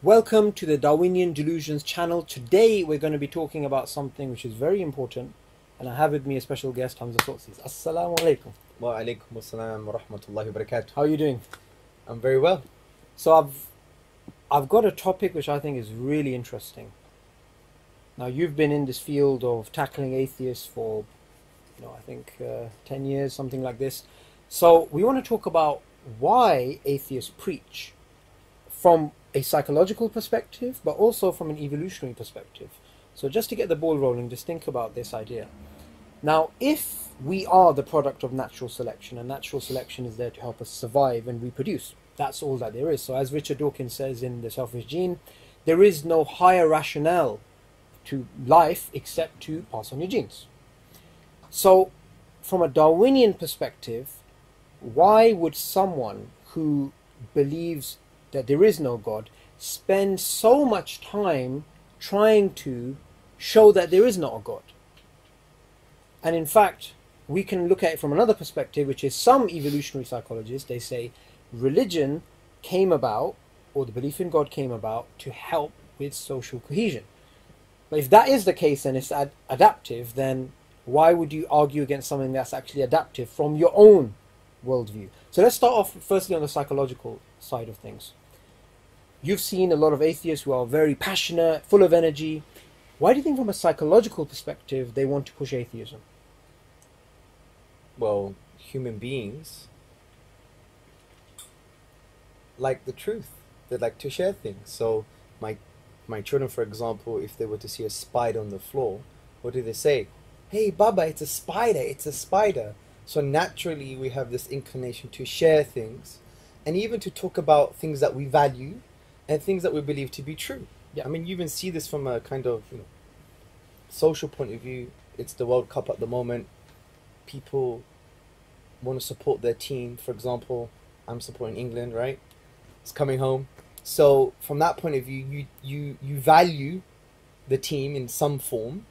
Welcome to the Darwinian Delusions channel. Today we're going to be talking about something which is very important, and I have with me a special guest, Hamza Tzortzis. Assalamu alaikum. Wa alaikum assalam wa rahmatullahi wa barakatuh. How are you doing? I'm very well. So I've got a topic which I think is really interesting. Now you've been in this field of tackling atheists for, I think 10 years, something like this. So we want to talk about why atheists preach from a psychological perspective, but also from an evolutionary perspective. So just to get the ball rolling, just think about this idea. Now, if we are the product of natural selection, and natural selection is there to help us survive and reproduce, that's all that there is. So as Richard Dawkins says in The Selfish Gene, there is no higher rationale to life except to pass on your genes. So from a Darwinian perspective, why would someone who believes that there is no God spend so much time trying to show that there is not a God? And in fact, we can look at it from another perspective, which is some evolutionary psychologists, they say religion came about, or the belief in God came about, to help with social cohesion. But if that is the case and it's adaptive, then why would you argue against something that's actually adaptive from your own worldview? So let's start off firstly on the psychological side of things. You've seen a lot of atheists who are very passionate, full of energy. Why do you think from a psychological perspective they want to push atheism? Well, human beings like the truth. They like to share things. So my children, for example, if they were to see a spider on the floor, what do they say? Hey, Baba, it's a spider, it's a spider. So naturally we have this inclination to share things and even to talk about things that we value and things that we believe to be true. Yeah. I mean, you even see this from a kind of social point of view. It's the World Cup at the moment. People want to support their team. For example, I'm supporting England, right? It's coming home. So from that point of view, you value the team in some form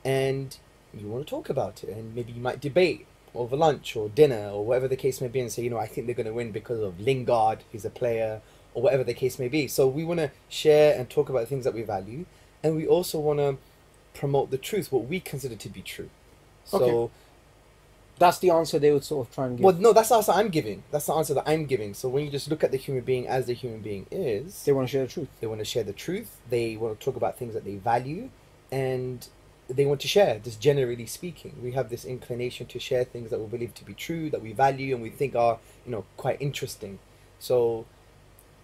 and you want to talk about it, and maybe you might debate over lunch or dinner or whatever the case may be and say, I think they're going to win because of Lingard, he's a player, or whatever the case may be. So we want to share and talk about things that we value, and we also want to promote the truth, what we consider to be true. So Okay. That's the answer they would sort of try and give. well, no, that's the answer I'm giving. That's the answer that I'm giving. So when you just look at the human being as the human being is, They want to share the truth. they want to share the truth, they want to talk about things that they value, and they want to share, just generally speaking. We have this inclination to share things that we believe to be true, that we value, and we think are, quite interesting. So,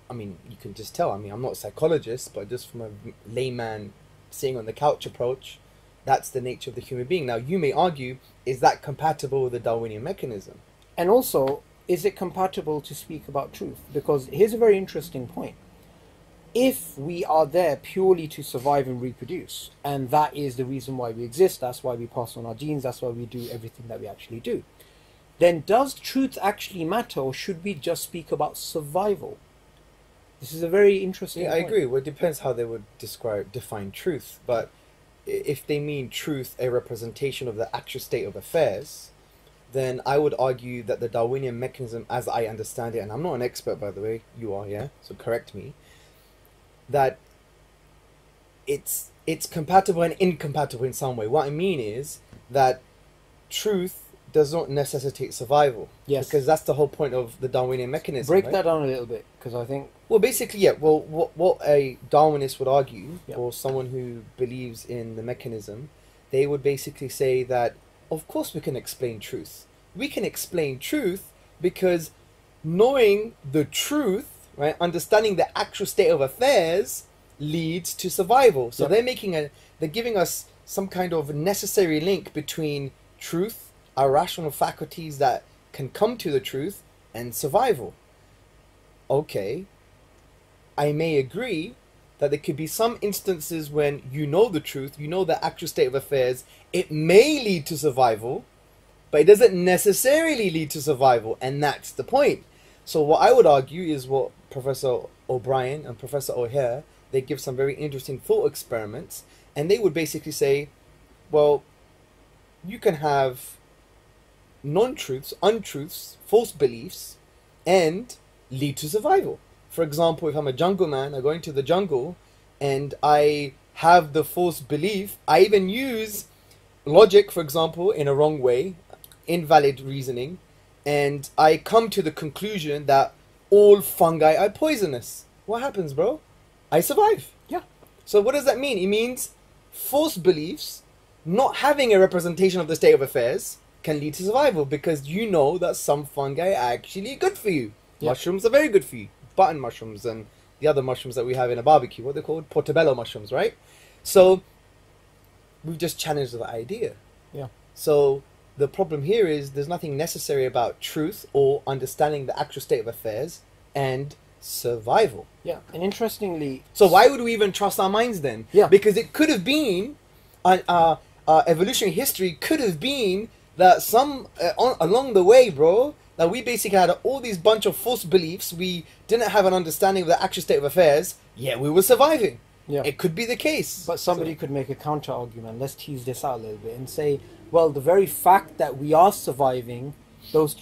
I mean, you can just tell. I mean, I'm not a psychologist, but just from a layman sitting on the couch approach, that's the nature of the human being. Now, you may argue, is that compatible with the Darwinian mechanism? And also, is it compatible to speak about truth? Because here's a very interesting point. If we are there purely to survive and reproduce, and that is the reason why we exist, that's why we pass on our genes, that's why we do everything that we actually do, then does truth actually matter, or should we just speak about survival? This is a very interesting Yeah, I point. agree. Well, it depends how they would define truth. But if they mean truth, a representation of the actual state of affairs, then I would argue that the Darwinian mechanism, as I understand it, and I'm not an expert, by the way, you are, yeah, so correct me, that it's compatible and incompatible in some way. What I mean is that truth does not necessitate survival. Yes. Because that's the whole point of the Darwinian mechanism. Break right? that down a little bit, because I think... Well, basically, yeah. Well, what a Darwinist would argue, Yeah. or someone who believes in the mechanism, they would basically say that, of course we can explain truth. We can explain truth because knowing the truth, right, understanding the actual state of affairs leads to survival. So Yeah. they're giving us some kind of necessary link between truth, our rational faculties that can come to the truth, and survival. Okay, I may agree that there could be some instances when you know the truth, you know the actual state of affairs, it may lead to survival, but it doesn't necessarily lead to survival, and that's the point. So what I would argue is what Professor O'Brien and Professor O'Hare, they give some very interesting thought experiments, and they would basically say, well, you can have non-truths, untruths, false beliefs, and lead to survival. For example, if I'm a jungle man, I go into the jungle and I have the false belief, I even use logic, for example, in a wrong way, invalid reasoning, and I come to the conclusion that all fungi are poisonous. What happens, bro? I survive. Yeah. So what does that mean? It means false beliefs, not having a representation of the state of affairs, can lead to survival, because you know that some fungi are actually good for you. Yeah. Mushrooms are very good for you. Button mushrooms and the other mushrooms that we have in a barbecue, what they're called? Portobello mushrooms, right? So we've just challenged the idea. Yeah. So the problem here is there's nothing necessary about truth or understanding the actual state of affairs and survival. Yeah. And interestingly, So why would we even trust our minds then? Yeah. Because it could have been, evolutionary history could have been that along the way, bro, that we basically had all these bunch of false beliefs. We didn't have an understanding of the actual state of affairs, yet we were surviving. Yeah. It could be the case. But somebody could make a counter argument. Let's tease this out a little bit and say, well, the very fact that we are surviving, those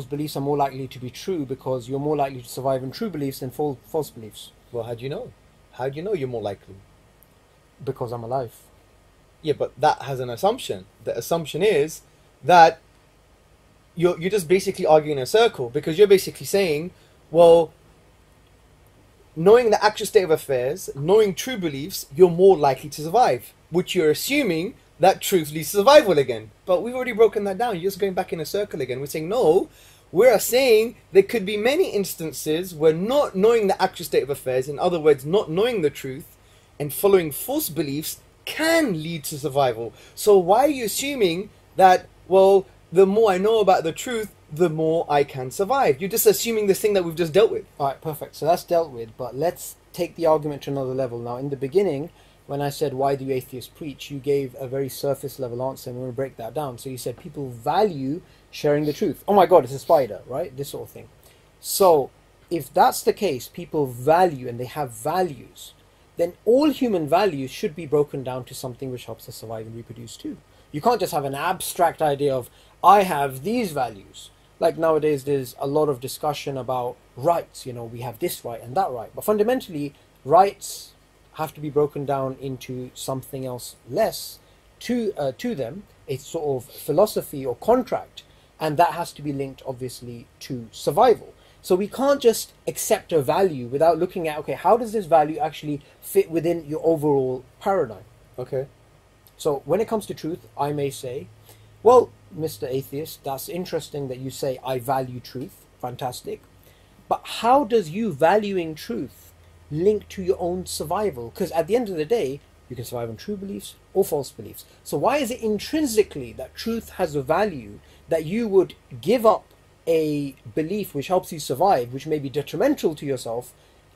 beliefs are more likely to be true, because you're more likely to survive in true beliefs than false beliefs. Well, how do you know? How do you know you're more likely? Because I'm alive. Yeah, but that has an assumption. The assumption is that you're just basically arguing in a circle, because you're basically saying, well, knowing the actual state of affairs, knowing true beliefs, you're more likely to survive, which you're assuming that truth leads to survival again. But we've already broken that down. You're just going back in a circle again. We're saying, no, we're saying there could be many instances where not knowing the actual state of affairs, in other words, not knowing the truth and following false beliefs, can lead to survival. So why are you assuming that, well, the more I know about the truth, the more I can survive? You're just assuming this thing that we've just dealt with. All right, perfect. So that's dealt with, but let's take the argument to another level. Now, in the beginning, when I said, why do atheists preach, you gave a very surface level answer, and we're going to break that down. So you said people value sharing the truth. Oh my God, it's a spider, right? This sort of thing. So if that's the case, people value and they have values, then all human values should be broken down to something which helps us survive and reproduce too. You can't just have an abstract idea of, I have these values. Like nowadays, there's a lot of discussion about rights. You know, we have this right and that right. But fundamentally, rights have to be broken down into something else less to them, a sort of philosophy or contract. And that has to be linked, obviously, to survival. So we can't just accept a value without looking at, okay, how does this value actually fit within your overall paradigm? Okay. So when it comes to truth, I may say, well, Mr. Atheist, that's interesting that you say I value truth. Fantastic. But how does you valuing truth link to your own survival? Because at the end of the day, you can survive on true beliefs or false beliefs. So why is it intrinsically that truth has a value that you would give up a belief which helps you survive, which may be detrimental to yourself,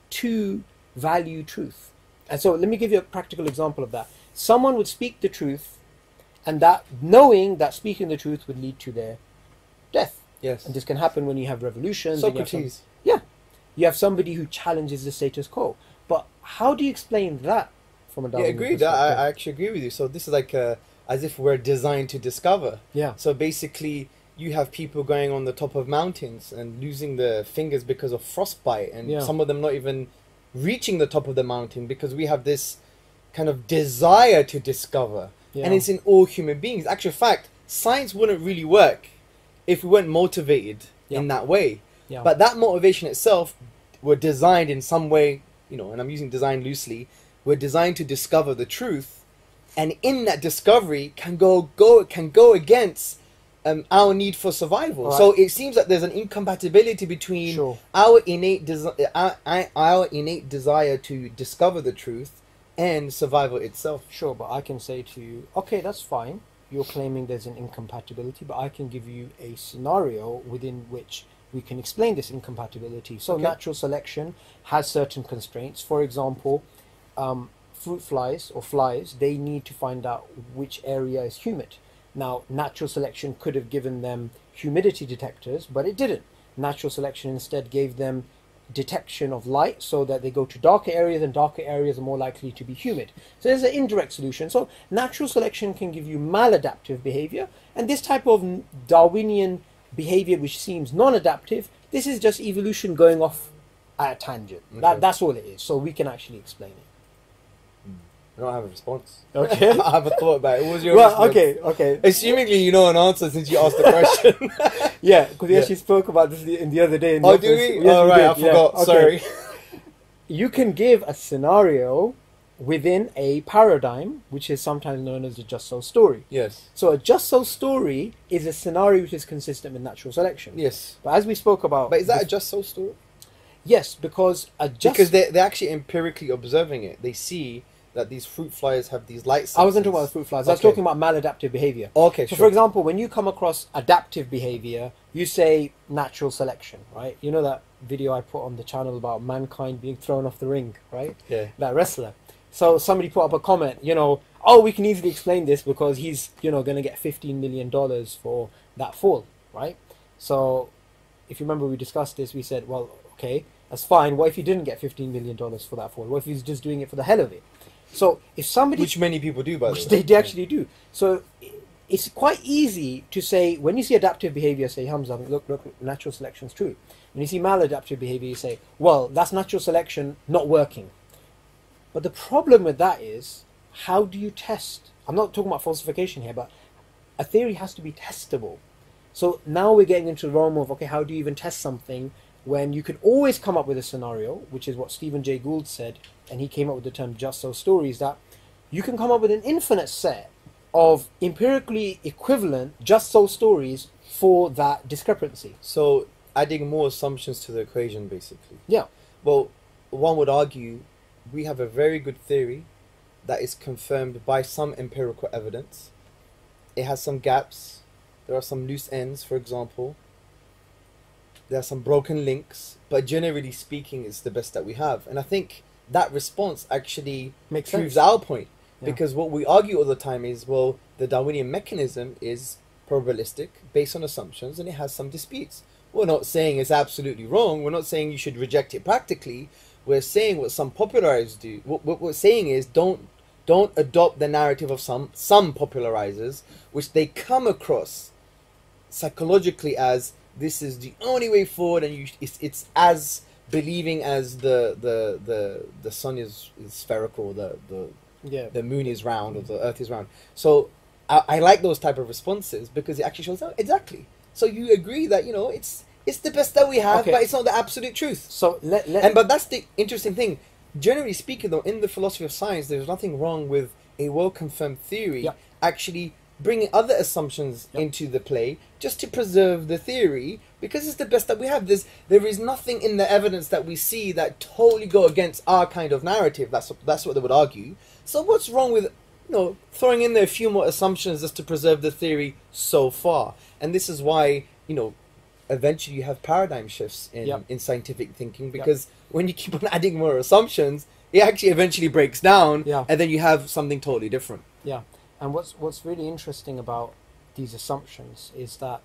to value truth? And so let me give you a practical example of that. Someone would speak the truth, and that knowing that speaking the truth would lead to their death. Yes. And this can happen when you have revolutions. Socrates. You have somebody who challenges the status quo. But how do you explain that from a Darwinian agreed. perspective? I actually agree with you. So this is like as if we're designed to discover. Yeah. So basically, you have people going on the top of mountains and losing their fingers because of frostbite, and some of them not even reaching the top of the mountain, because we have this kind of desire to discover. And it's in all human beings. Actual fact, science wouldn't really work if we weren't motivated in that way. Yeah. But that motivation itself, we're designed in some way, you know, and I'm using design loosely, we're designed to discover the truth, and in that discovery can go against our need for survival. Right. So it seems that there's an incompatibility between our innate desire to discover the truth and survival itself. Sure, but I can say to you, okay, that's fine. You're claiming there's an incompatibility, but I can give you a scenario within which we can explain this incompatibility. So natural selection has certain constraints. For example, fruit flies or flies, they need to find out which area is humid. Now, natural selection could have given them humidity detectors, but it didn't. Natural selection instead gave them detection of light, so that they go to darker areas, and darker areas are more likely to be humid. So there's an indirect solution. So natural selection can give you maladaptive behavior, and this type of Darwinian behavior which seems non-adaptive, this is just evolution going off at a tangent. Okay. That's all it is. So we can actually explain it. I don't have a response. Okay. I haven't thought about it. What was your Well, response? okay. Assumingly you know an answer since you asked the question. Yeah, because we Yeah. actually spoke about this in the other day. In the Oh, office. do we? Yes, Oh, we right, did. I forgot. Yeah. Okay. Sorry. You can give a scenario within a paradigm, which is sometimes known as a just so story. Yes. So a just so story is a scenario which is consistent with natural selection. Yes. But as we spoke about... But is that a just so story? Yes, because a just... Because they're actually empirically observing it. They see that these fruit flies have these light sensors. I wasn't talking about fruit flies. I was Okay. talking about maladaptive behavior. Okay, So, sure. for example, when you come across adaptive behavior, you say natural selection, right? You know that video I put on the channel about mankind being thrown off the ring, right? Yeah. That wrestler. So somebody put up a comment, oh, we can easily explain this because he's, going to get $15 million for that fall, right? So if you remember, we discussed this. We said, well, okay, that's fine. What if he didn't get $15 million for that fall? What if he's just doing it for the hell of it? So if somebody... Which many people do, by the way. Which they actually do. So it's quite easy to say, when you see adaptive behavior, say, Hamza, look, natural selection's true. When you see maladaptive behavior, you say, well, that's natural selection not working. But the problem with that is, how do you test? I'm not talking about falsification here, but a theory has to be testable. So now we're getting into the realm of, okay, how do you even test something when you could always come up with a scenario, which is what Stephen Jay Gould said, and he came up with the term just so stories, that you can come up with an infinite set of empirically equivalent just so stories for that discrepancy. So adding more assumptions to the equation, basically. Yeah. Well, one would argue we have a very good theory that is confirmed by some empirical evidence. It has some gaps. There are some loose ends, for example. There are some broken links, but generally speaking, it's the best that we have. And I think that response actually Makes proves sense. our point. Yeah. Because what we argue all the time is, well, the Darwinian mechanism is probabilistic, based on assumptions, and it has some disputes. We're not saying it's absolutely wrong. We're not saying you should reject it practically. We're saying what some popularizers do. What we're saying is don't adopt the narrative of some popularizers, which they come across psychologically as this is the only way forward, and it's as believing as the sun is spherical, the moon is round, or the earth is round. So I like those type of responses because it actually shows out exactly. So you agree that it's the best that we have, Okay. but it's not the absolute truth. So But that's the interesting thing. Generally speaking, though, in the philosophy of science, there's nothing wrong with a well-confirmed theory Yep. actually bringing other assumptions Yep. into the play just to preserve the theory, because it's the best that we have. There is nothing in the evidence that we see that totally go against our kind of narrative. That's what they would argue. So what's wrong with throwing in there a few more assumptions just to preserve the theory so far? And this is why eventually you have paradigm shifts in scientific thinking, because when you keep on adding more assumptions, it actually eventually breaks down, and then you have something totally different. Yeah, and what's really interesting about these assumptions is that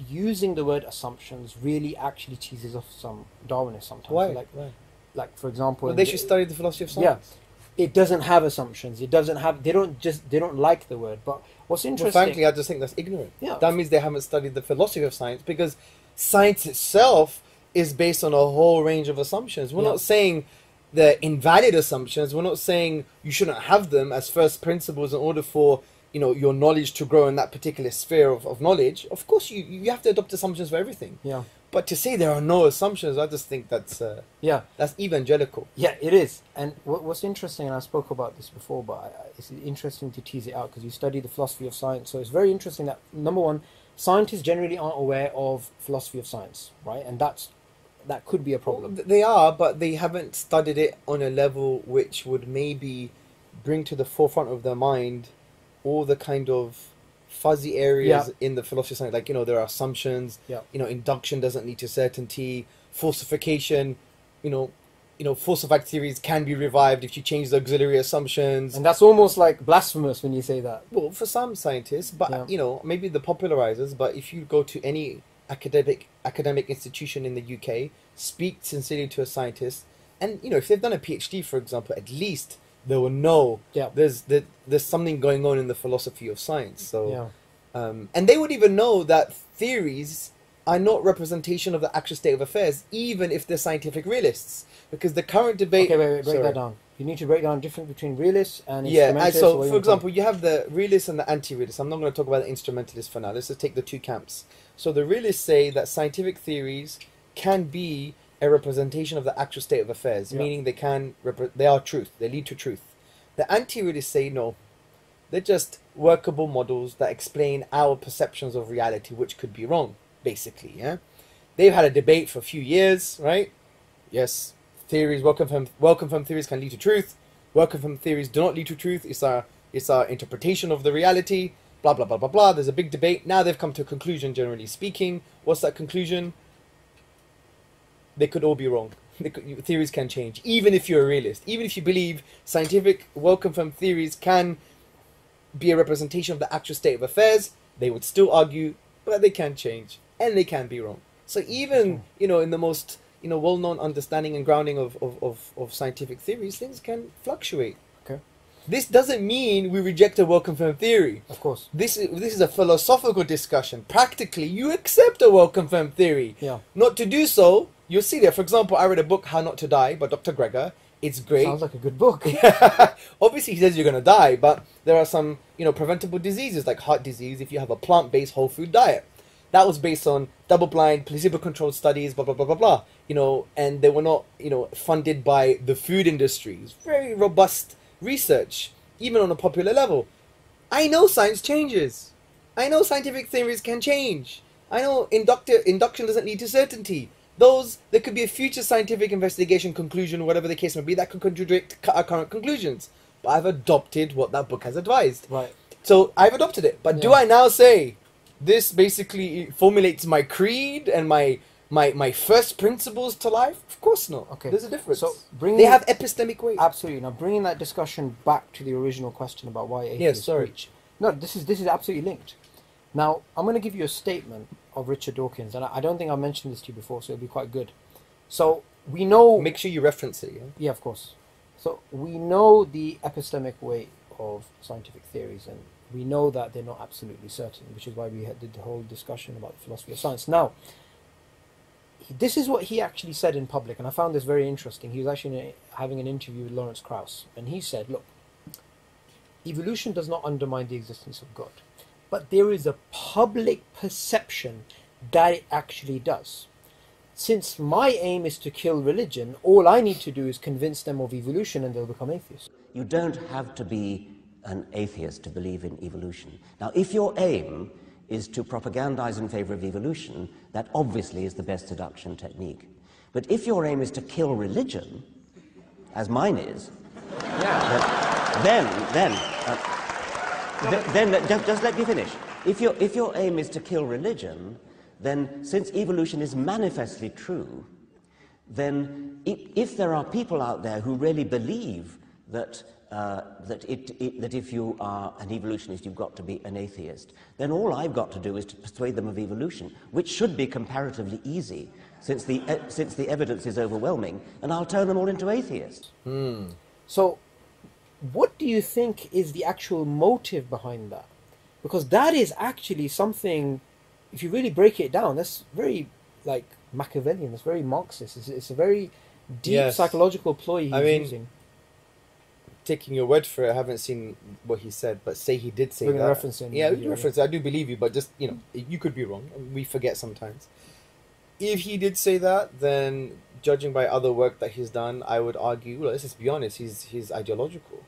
using the word assumptions really actually teases off some Darwinists sometimes. Why? Like for example, Well, they should study the philosophy of science. Yeah, it doesn't have assumptions. It doesn't have. They don't like the word. But what's Well, interesting? frankly, I just think that's ignorant. Yeah. That means they haven't studied the philosophy of science, because science itself is based on a whole range of assumptions. We're not saying they're invalid assumptions. We're not saying you shouldn't have them as first principles in order for your knowledge to grow in that particular sphere of knowledge. Of course, you have to adopt assumptions for everything. Yeah. But to say there are no assumptions, I just think that's evangelical. Yeah, it is. And what's interesting, and I spoke about this before, but it's interesting to tease it out because you study the philosophy of science. So it's very interesting that, number one, scientists generally aren't aware of philosophy of science, right? And that could be a problem. Well, they are, but they haven't studied it on a level which would maybe bring to the forefront of their mind all the kind of fuzzy areas in the philosophy of science. Like, there are assumptions, induction doesn't lead to certainty, falsification, falsified theories can be revived if you change the auxiliary assumptions. And that's almost like blasphemous when you say that. Well, for some scientists, but, maybe the popularizers, but if you go to any academic institution in the UK, speak sincerely to a scientist, and, if they've done a PhD, for example, at least they will know there's something going on in the philosophy of science. So, and they would even know that theories are not representation of the actual state of affairs, even if they're scientific realists. Because the current debate... Okay, wait, break Sorry. that down. You need to break down the difference between realists and Yeah, and instrumentalists. so, or for even example, you have the realists and the anti-realists. I'm not going to talk about the instrumentalists for now. Let's just take the two camps. So the realists say that scientific theories can be a representation of the actual state of affairs, Yeah. meaning they are truth, they lead to truth. The anti-realists say no, they're just workable models that explain our perceptions of reality, which could be wrong, basically. Yeah, they've had a debate for a few years, right? Yes, theories, welcome from theories can lead to truth. Welcome from theories do not lead to truth. It's our interpretation of the reality. Blah blah blah blah blah. There's a big debate. Now they've come to a conclusion. Generally speaking, what's that conclusion? They could all be wrong. Theories can change, even if you're a realist. Even if you believe scientific welcome from theories can be a representation of the actual state of affairs, they would still argue, but they can change and they can be wrong. So even in the most well-known understanding and grounding of scientific theories, things can fluctuate. Okay. This doesn't mean we reject a welcome from theory. Of course. This is a philosophical discussion. Practically, you accept a welcome from theory. Yeah. Not to do so, you'll see there. For example, I read a book, How Not to Die, by Dr. Greger. It's great. Sounds like a good book. Obviously, he says you're going to die, but there are some, preventable diseases like heart disease if you have a plant-based whole food diet. That was based on double-blind, placebo-controlled studies, blah, blah, blah, blah, blah. And they were not, funded by the food industry. It's very robust research, even on a popular level. I know science changes. I know scientific theories can change. I know induction doesn't lead to certainty. There could be a future scientific investigation conclusion, whatever the case may be, that could contradict our current conclusions. But I've adopted what that book has advised. Right. So I've adopted it. But do I now say this basically formulates my creed and my first principles to life? Of course not. Okay. There's a difference. So they have epistemic weight. Absolutely. Now bringing that discussion back to the original question about why atheists preach. No, this is absolutely linked. Now I'm going to give you a statement of Richard Dawkins, and I don't think I mentioned this to you before, so it'll be quite good. So we know. Make sure you reference it. Yeah. Yeah, of course. So we know the epistemic weight of scientific theories, and we know that they're not absolutely certain, which is why we did the whole discussion about the philosophy of science. Now, this is what he actually said in public, and I found this very interesting. He was actually having an interview with Lawrence Krauss, and he said, look, evolution does not undermine the existence of God, but there is a public perception that it actually does. Since my aim is to kill religion, all I need to do is convince them of evolution and they'll become atheists. You don't have to be an atheist to believe in evolution. Now, if your aim is to propagandize in favor of evolution, that obviously is the best seduction technique. But if your aim is to kill religion, as mine is, just let me finish. If your aim is to kill religion, then since evolution is manifestly true, then if there are people out there who really believe that that if you are an evolutionist, you've got to be an atheist, then all I've got to do is to persuade them of evolution, which should be comparatively easy, since the evidence is overwhelming, and I'll turn them all into atheists. So, what do you think is the actual motive behind that? Because that is actually something, if you really break it down, that's very like Machiavellian, that's very Marxist. It's a very deep psychological ploy he's using. Taking your word for it, I haven't seen what he said, but say he did say that. Reference in yeah, reference. I do believe you, but just, you could be wrong. We forget sometimes. If he did say that, then judging by other work that he's done, I would argue, well, let's just be honest, he's ideological.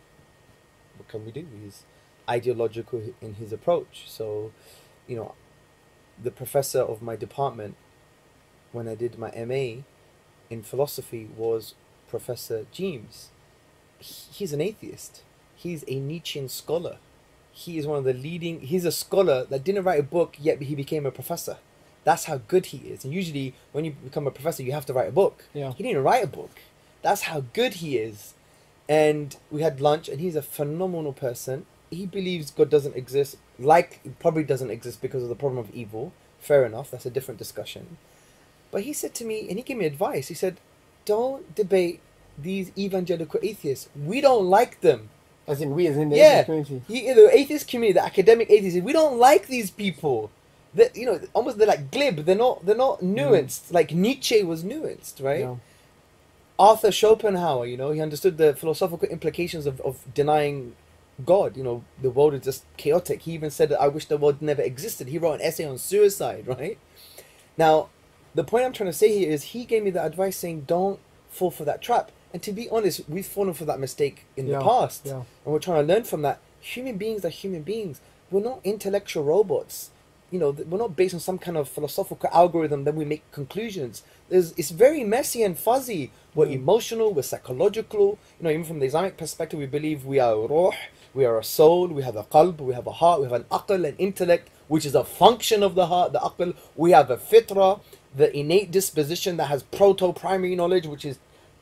What can we do? He's ideological in his approach. So, the professor of my department, when I did my MA in philosophy, was Professor James. He's an atheist. He's a Nietzschean scholar. He is one of the leading... He's a scholar that didn't write a book, yet he became a professor. That's how good he is. And usually, when you become a professor, you have to write a book. Yeah. He didn't write a book. That's how good he is. And we had lunch, and he's a phenomenal person. He believes God doesn't exist. Probably doesn't exist because of the problem of evil. Fair enough. That's a different discussion. But he said to me, and he gave me advice. He said, don't debate these evangelical atheists. We don't like them. As in the atheist community. The atheist community, the academic atheists, we don't like these people. almost they're like glib. They're not nuanced. Like Nietzsche was nuanced, right? Yeah. Arthur Schopenhauer, he understood the philosophical implications of denying God. The world is just chaotic. He even said that I wish the world never existed. He wrote an essay on suicide, right? Now, the point I'm trying to say here is he gave me the advice saying don't fall for that trap. And to be honest, we've fallen for that mistake in the past. Yeah. And we're trying to learn from that. Human beings are human beings. We're not intellectual robots. We're not based on some kind of philosophical algorithm that we make conclusions. It's very messy and fuzzy. We're emotional, we're psychological. Even from the Islamic perspective, we believe we are ruh, we are a soul, we have a qalb, we have a heart, we have an aql, an intellect, which is a function of the heart, the aql. We have a fitra, the innate disposition that has proto-primary knowledge, which is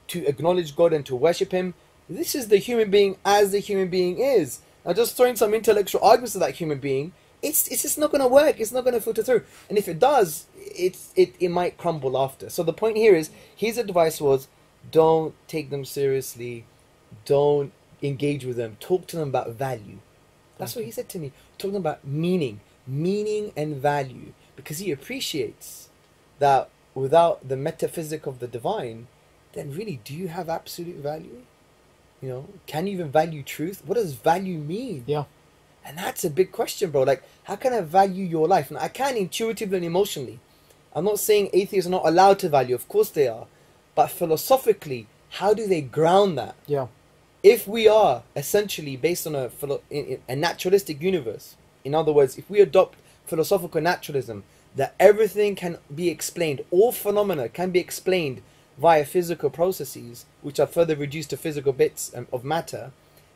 to acknowledge God and to worship Him. This is the human being as the human being is. Now, just throwing some intellectual arguments to that human being, it's just not going to work. It's not going to filter through. And if it does, it might crumble after. So the point here is, his advice was, don't take them seriously. Don't engage with them. Talk to them about value. That's what he said to me. Talking about meaning and value. Because he appreciates that without the metaphysic of the divine, then really, do you have absolute value? Can you even value truth? What does value mean? Yeah. And that's a big question, bro. Like, how can I value your life? And I can intuitively and emotionally. I'm not saying atheists are not allowed to value. Of course they are. But philosophically, how do they ground that? Yeah. If we are essentially based on a naturalistic universe, in other words, if we adopt philosophical naturalism, that everything can be explained, all phenomena can be explained via physical processes, which are further reduced to physical bits of matter,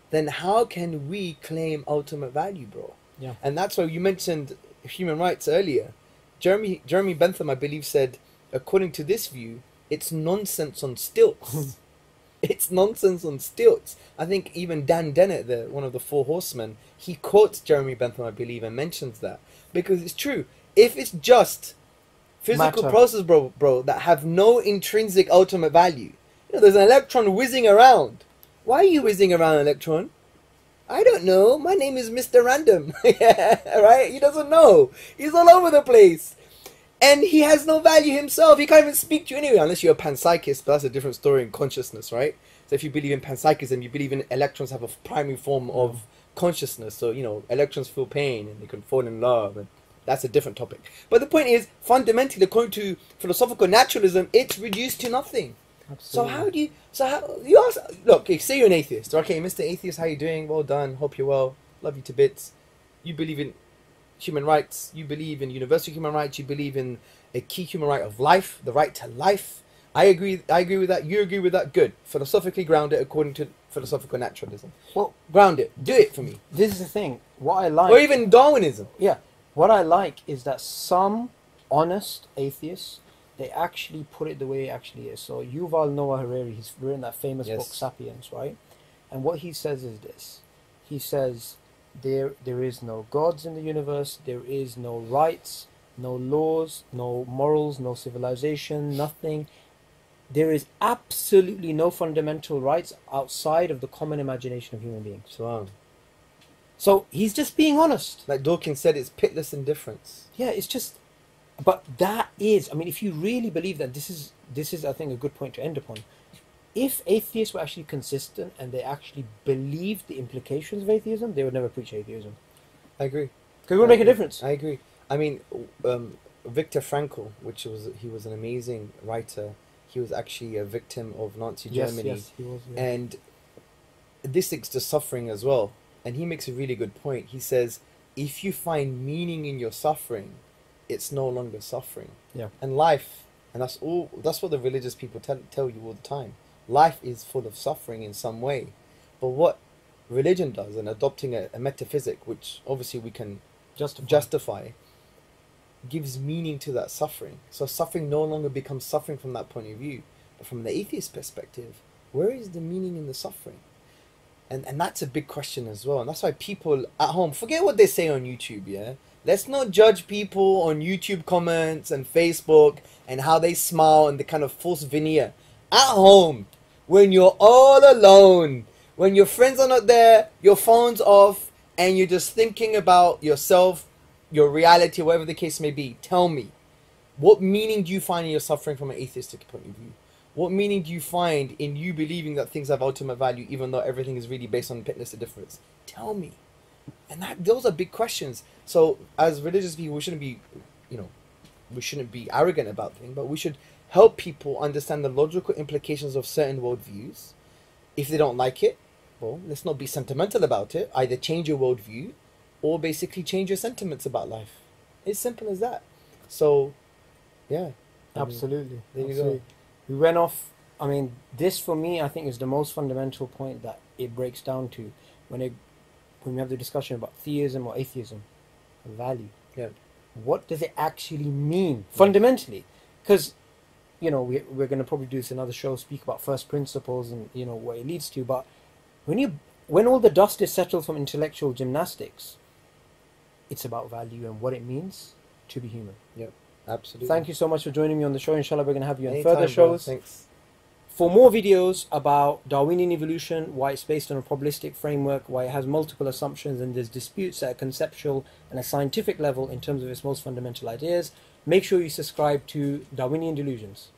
then how can we claim ultimate value, bro? Yeah. And that's why you mentioned human rights earlier. Jeremy Bentham, I believe, said, according to this view, it's nonsense on stilts. It's nonsense on stilts. I think even Dan Dennett, one of the Four Horsemen, he quotes Jeremy Bentham, I believe, and mentions that. Because it's true. If it's just physical processes, bro, that have no intrinsic ultimate value. There's an electron whizzing around. Why are you whizzing around, electron? I don't know. My name is Mr. Random. Right? He doesn't know. He's all over the place. And he has no value himself. He can't even speak to you anyway, unless you're a panpsychist, but that's a different story in consciousness, right? So if you believe in panpsychism, you believe in electrons have a primary form of consciousness. So, electrons feel pain and they can fall in love, and that's a different topic. But the point is, fundamentally, according to philosophical naturalism, it's reduced to nothing. Absolutely. So how you ask, look, say you're an atheist. Okay, Mr. Atheist, how you doing? Well done. Hope you're well. Love you to bits. You believe in human rights. You believe in universal human rights. You believe in a key human right of life, the right to life. I agree with that. You agree with that. Good. Philosophically ground it according to philosophical naturalism. Well, ground it. Do it for me. This is the thing. What I like, or even Darwinism. Yeah. What I like is that some honest atheists, they actually put it the way it actually is. So Yuval Noah Harari, he's written that famous book *Sapiens*, right? And what he says is this: he says there is no gods in the universe, there is no rights, no laws, no morals, no civilization, nothing. There is absolutely no fundamental rights outside of the common imagination of human beings. Wow. So he's just being honest. Like Dawkins said, it's pitless indifference. Yeah, it's just. But that is, I mean, if you really believe that, this is, I think, a good point to end upon. If atheists were actually consistent and they actually believed the implications of atheism, they would never preach atheism. I agree. Because it would make a difference. I agree. I mean, Viktor Frankl, he was an amazing writer. He was actually a victim of Nazi Germany. Yes, he was. Yeah. And this leads to suffering as well. And he makes a really good point. He says, if you find meaning in your suffering, it's no longer suffering. Yeah. And life, and that's what the religious people tell you all the time. Life is full of suffering in some way. But what religion does, and adopting a metaphysic, which obviously we can justify, gives meaning to that suffering. So suffering no longer becomes suffering from that point of view. But from the atheist perspective, where is the meaning in the suffering? And that's a big question as well. And that's why people at home, forget what they say on YouTube, yeah? Let's not judge people on YouTube comments and Facebook and how they smile and the kind of false veneer. At home, when you're all alone, when your friends are not there, your phone's off, and you're just thinking about yourself, your reality, whatever the case may be. Tell me, what meaning do you find in your suffering from an atheistic point of view? What meaning do you find in you believing that things have ultimate value, even though everything is really based on fitness and difference? Tell me. And those are big questions. So as religious people, we shouldn't be, we shouldn't be arrogant about things, but we should help people understand the logical implications of certain worldviews. If they don't like it, well, let's not be sentimental about it. Either change your worldview or basically change your sentiments about life. It's simple as that. So, yeah. Absolutely. There you go. We went off. I mean, this for me, I think, is the most fundamental point that it breaks down to when we have the discussion about theism or atheism, value. Yeah. What does it actually mean fundamentally? Because, we're going to probably do this in another show, speak about first principles and what it leads to. But when all the dust is settled from intellectual gymnastics, it's about value and what it means to be human. Yep. Absolutely. Thank you so much for joining me on the show. Inshallah, we're going to have you on Anytime, further bro. shows. Thanks. For more videos about Darwinian evolution, why it's based on a probabilistic framework, why it has multiple assumptions and there's disputes at a conceptual and a scientific level in terms of its most fundamental ideas, make sure you subscribe to Darwinian Delusions.